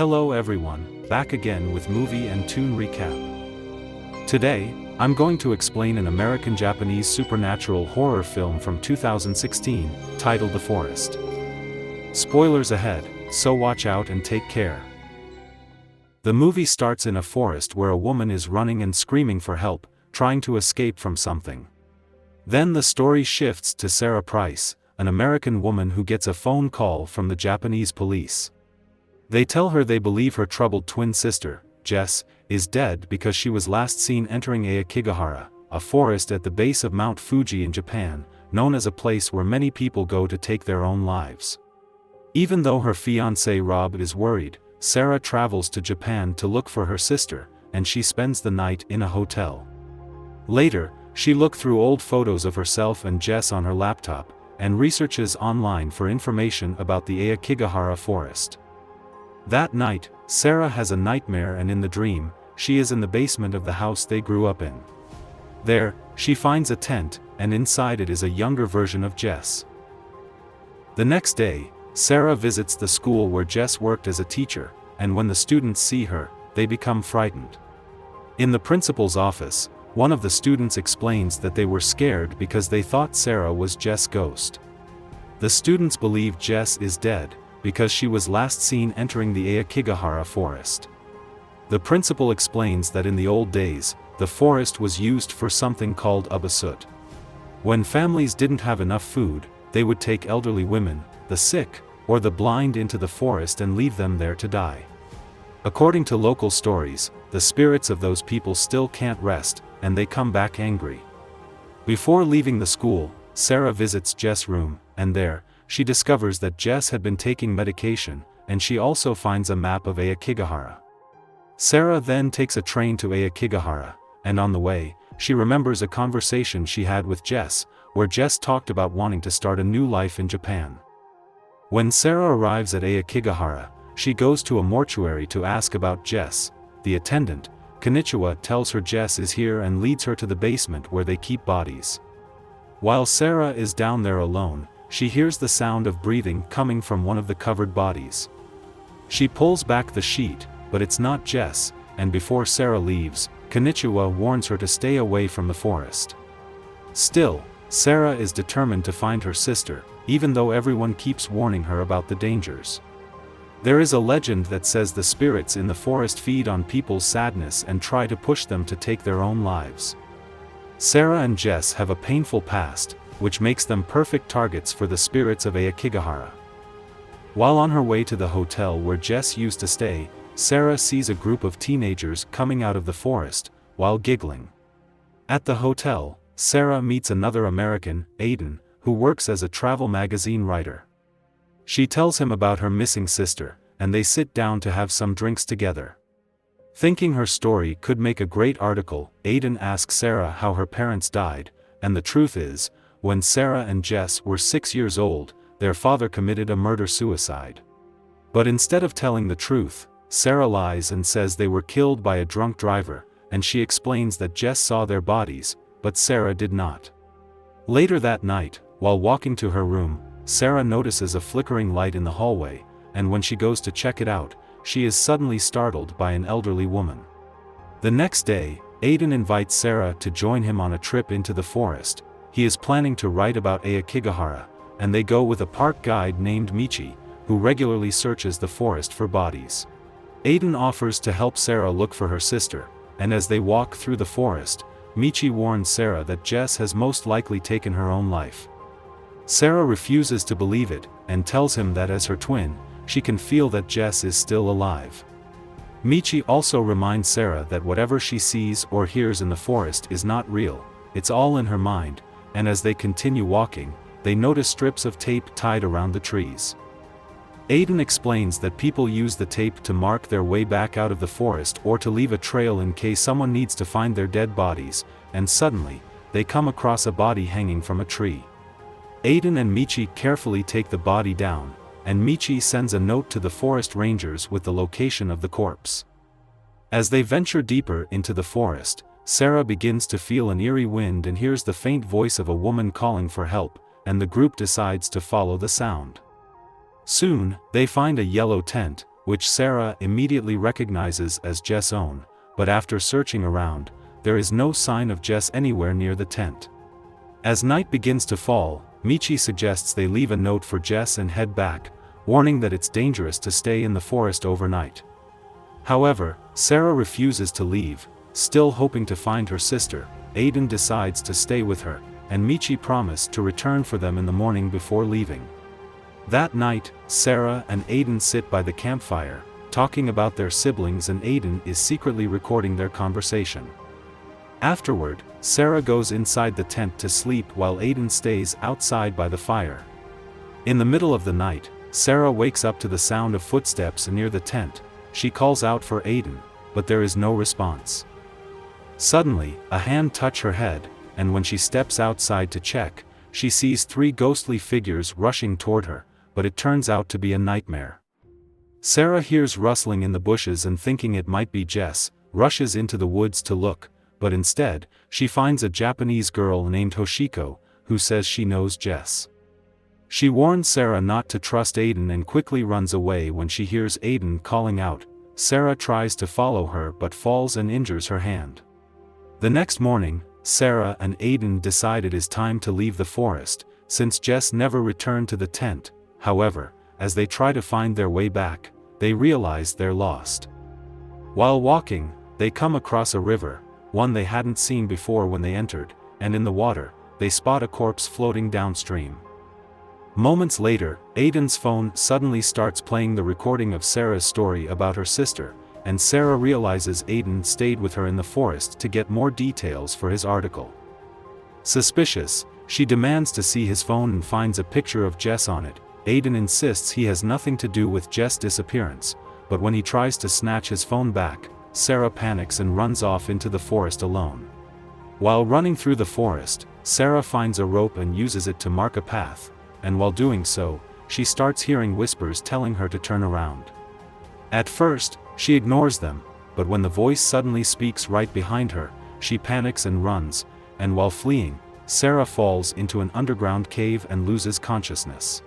Hello everyone, back again with movie and tune recap. Today, I'm going to explain an American-Japanese supernatural horror film from 2016, titled The Forest. Spoilers ahead, so watch out and take care. The movie starts in a forest where a woman is running and screaming for help, trying to escape from something. Then the story shifts to Sara Price, an American woman who gets a phone call from the Japanese police. They tell her they believe her troubled twin sister, Jess, is dead because she was last seen entering Aokigahara, a forest at the base of Mount Fuji in Japan, known as a place where many people go to take their own lives. Even though her fiancé Rob is worried, Sara travels to Japan to look for her sister, and she spends the night in a hotel. Later, she looks through old photos of herself and Jess on her laptop, and researches online for information about the Aokigahara Forest. That night, Sara has a nightmare, and in the dream, she is in the basement of the house they grew up in. There, she finds a tent, and inside it is a younger version of Jess. The next day, Sara visits the school where Jess worked as a teacher, and when the students see her, they become frightened. In the principal's office, one of the students explains that they were scared because they thought Sara was Jess' ghost. The students believe Jess is dead, because she was last seen entering the Aokigahara Forest. The principal explains that in the old days, the forest was used for something called ubasut. When families didn't have enough food, they would take elderly women, the sick, or the blind into the forest and leave them there to die. According to local stories, the spirits of those people still can't rest, and they come back angry. Before leaving the school, Sara visits Jess' room, and there, she discovers that Jess had been taking medication, and she also finds a map of Aokigahara. Sara then takes a train to Aokigahara, and on the way, she remembers a conversation she had with Jess, where Jess talked about wanting to start a new life in Japan. When Sara arrives at Aokigahara, she goes to a mortuary to ask about Jess. The attendant, Konnichiwa, tells her Jess is here and leads her to the basement where they keep bodies. While Sara is down there alone, she hears the sound of breathing coming from one of the covered bodies. She pulls back the sheet, but it's not Jess, and before Sara leaves, Konnichiwa warns her to stay away from the forest. Still, Sara is determined to find her sister, even though everyone keeps warning her about the dangers. There is a legend that says the spirits in the forest feed on people's sadness and try to push them to take their own lives. Sara and Jess have a painful past, which makes them perfect targets for the spirits of Aokigahara. While on her way to the hotel where Jess used to stay, Sara sees a group of teenagers coming out of the forest, while giggling. At the hotel, Sara meets another American, Aiden, who works as a travel magazine writer. She tells him about her missing sister, and they sit down to have some drinks together. Thinking her story could make a great article, Aiden asks Sara how her parents died, and the truth is, when Sara and Jess were 6 years old, their father committed a murder-suicide. But instead of telling the truth, Sara lies and says they were killed by a drunk driver, and she explains that Jess saw their bodies, but Sara did not. Later that night, while walking to her room, Sara notices a flickering light in the hallway, and when she goes to check it out, she is suddenly startled by an elderly woman. The next day, Aiden invites Sara to join him on a trip into the forest. He is planning to write about Aokigahara, and they go with a park guide named Michi, who regularly searches the forest for bodies. Aiden offers to help Sara look for her sister, and as they walk through the forest, Michi warns Sara that Jess has most likely taken her own life. Sara refuses to believe it, and tells him that as her twin, she can feel that Jess is still alive. Michi also reminds Sara that whatever she sees or hears in the forest is not real, it's all in her mind, and as they continue walking, they notice strips of tape tied around the trees. Aiden explains that people use the tape to mark their way back out of the forest or to leave a trail in case someone needs to find their dead bodies, and suddenly, they come across a body hanging from a tree. Aiden and Michi carefully take the body down, and Michi sends a note to the forest rangers with the location of the corpse. As they venture deeper into the forest, Sara begins to feel an eerie wind and hears the faint voice of a woman calling for help, and the group decides to follow the sound. Soon, they find a yellow tent, which Sara immediately recognizes as Jess' own, but after searching around, there is no sign of Jess anywhere near the tent. As night begins to fall, Michi suggests they leave a note for Jess and head back, warning that it's dangerous to stay in the forest overnight. However, Sara refuses to leave, still hoping to find her sister. Aiden decides to stay with her, and Michi promised to return for them in the morning before leaving. That night, Sara and Aiden sit by the campfire, talking about their siblings, and Aiden is secretly recording their conversation. Afterward, Sara goes inside the tent to sleep while Aiden stays outside by the fire. In the middle of the night, Sara wakes up to the sound of footsteps near the tent. She calls out for Aiden, but there is no response. Suddenly, a hand touches her head, and when she steps outside to check, she sees 3 ghostly figures rushing toward her, but it turns out to be a nightmare. Sara hears rustling in the bushes and, thinking it might be Jess, rushes into the woods to look, but instead, she finds a Japanese girl named Hoshiko, who says she knows Jess. She warns Sara not to trust Aiden and quickly runs away. When she hears Aiden calling out, Sara tries to follow her but falls and injures her hand. The next morning, Sara and Aiden decide it is time to leave the forest, since Jess never returned to the tent. However, as they try to find their way back, they realize they're lost. While walking, they come across a river, one they hadn't seen before when they entered, and in the water, they spot a corpse floating downstream. Moments later, Aiden's phone suddenly starts playing the recording of Sara's story about her sister, and Sara realizes Aiden stayed with her in the forest to get more details for his article. Suspicious, she demands to see his phone and finds a picture of Jess on it. Aiden insists he has nothing to do with Jess' disappearance, but when he tries to snatch his phone back, Sara panics and runs off into the forest alone. While running through the forest, Sara finds a rope and uses it to mark a path, and while doing so, she starts hearing whispers telling her to turn around. At first, she ignores them, but when the voice suddenly speaks right behind her, she panics and runs, and while fleeing, Sara falls into an underground cave and loses consciousness.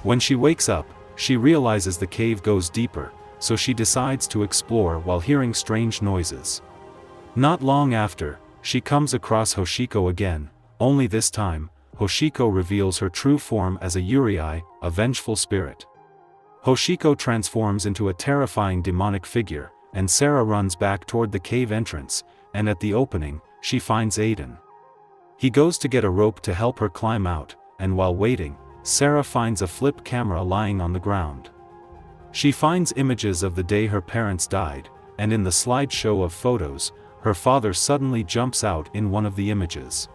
When she wakes up, she realizes the cave goes deeper, so she decides to explore while hearing strange noises. Not long after, she comes across Hoshiko again, only this time, Hoshiko reveals her true form as a Yurei, a vengeful spirit. Hoshiko transforms into a terrifying demonic figure, and Sara runs back toward the cave entrance, and at the opening, she finds Aiden. He goes to get a rope to help her climb out, and while waiting, Sara finds a flip camera lying on the ground. She finds images of the day her parents died, and in the slideshow of photos, her father suddenly jumps out in one of the images.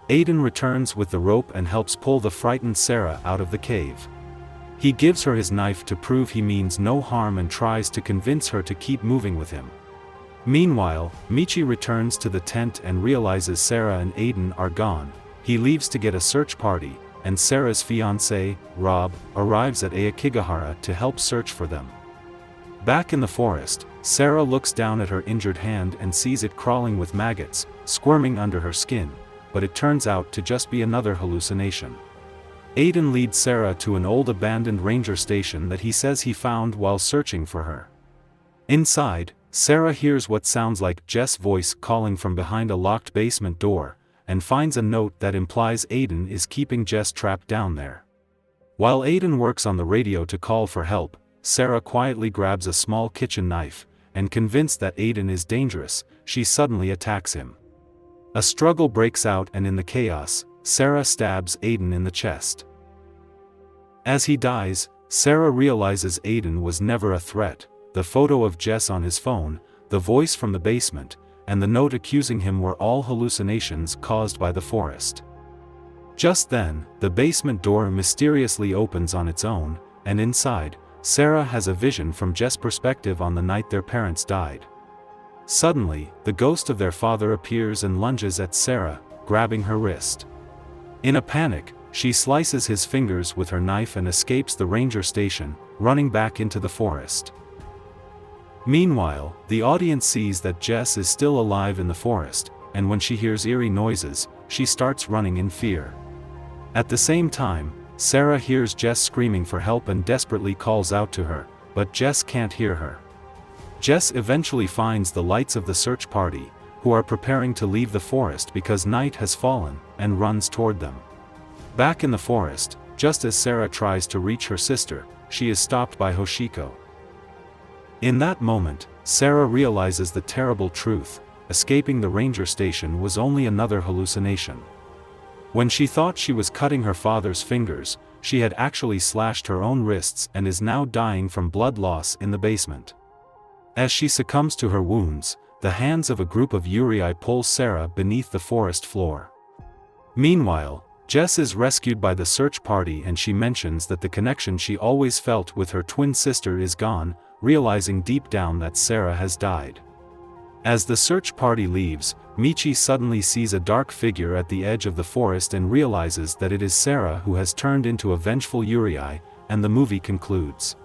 Aiden returns with the rope and helps pull the frightened Sara out of the cave. He gives her his knife to prove he means no harm and tries to convince her to keep moving with him. Meanwhile, Michi returns to the tent and realizes Sara and Aiden are gone. He leaves to get a search party, and Sara's fiancé, Rob, arrives at Aokigahara to help search for them. Back in the forest, Sara looks down at her injured hand and sees it crawling with maggots, squirming under her skin, but it turns out to just be another hallucination. Aiden leads Sara to an old abandoned ranger station that he says he found while searching for her. Inside, Sara hears what sounds like Jess' voice calling from behind a locked basement door, and finds a note that implies Aiden is keeping Jess trapped down there. While Aiden works on the radio to call for help, Sara quietly grabs a small kitchen knife, and convinced that Aiden is dangerous, she suddenly attacks him. A struggle breaks out, and in the chaos, Sara stabs Aiden in the chest. As he dies, Sara realizes Aiden was never a threat. The photo of Jess on his phone, the voice from the basement, and the note accusing him were all hallucinations caused by the forest. Just then, the basement door mysteriously opens on its own, and inside, Sara has a vision from Jess' perspective on the night their parents died. Suddenly, the ghost of their father appears and lunges at Sara, grabbing her wrist. In a panic, she slices his fingers with her knife and escapes the ranger station, running back into the forest. Meanwhile, the audience sees that Jess is still alive in the forest, and when she hears eerie noises, she starts running in fear. At the same time, Sara hears Jess screaming for help and desperately calls out to her, but Jess can't hear her. Jess eventually finds the lights of the search party, who are preparing to leave the forest because night has fallen, and runs toward them. Back in the forest, just as Sara tries to reach her sister, she is stopped by Hoshiko. In that moment, Sara realizes the terrible truth: escaping the ranger station was only another hallucination. When she thought she was cutting her father's fingers, she had actually slashed her own wrists and is now dying from blood loss in the basement. As she succumbs to her wounds, the hands of a group of Yurei pull Sara beneath the forest floor. Meanwhile, Jess is rescued by the search party and she mentions that the connection she always felt with her twin sister is gone, realizing deep down that Sara has died. As the search party leaves, Michi suddenly sees a dark figure at the edge of the forest and realizes that it is Sara who has turned into a vengeful Yurei, and the movie concludes.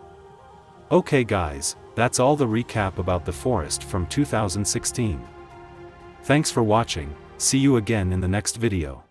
Okay guys, that's all the recap about The Forest from 2016. Thanks for watching, see you again in the next video.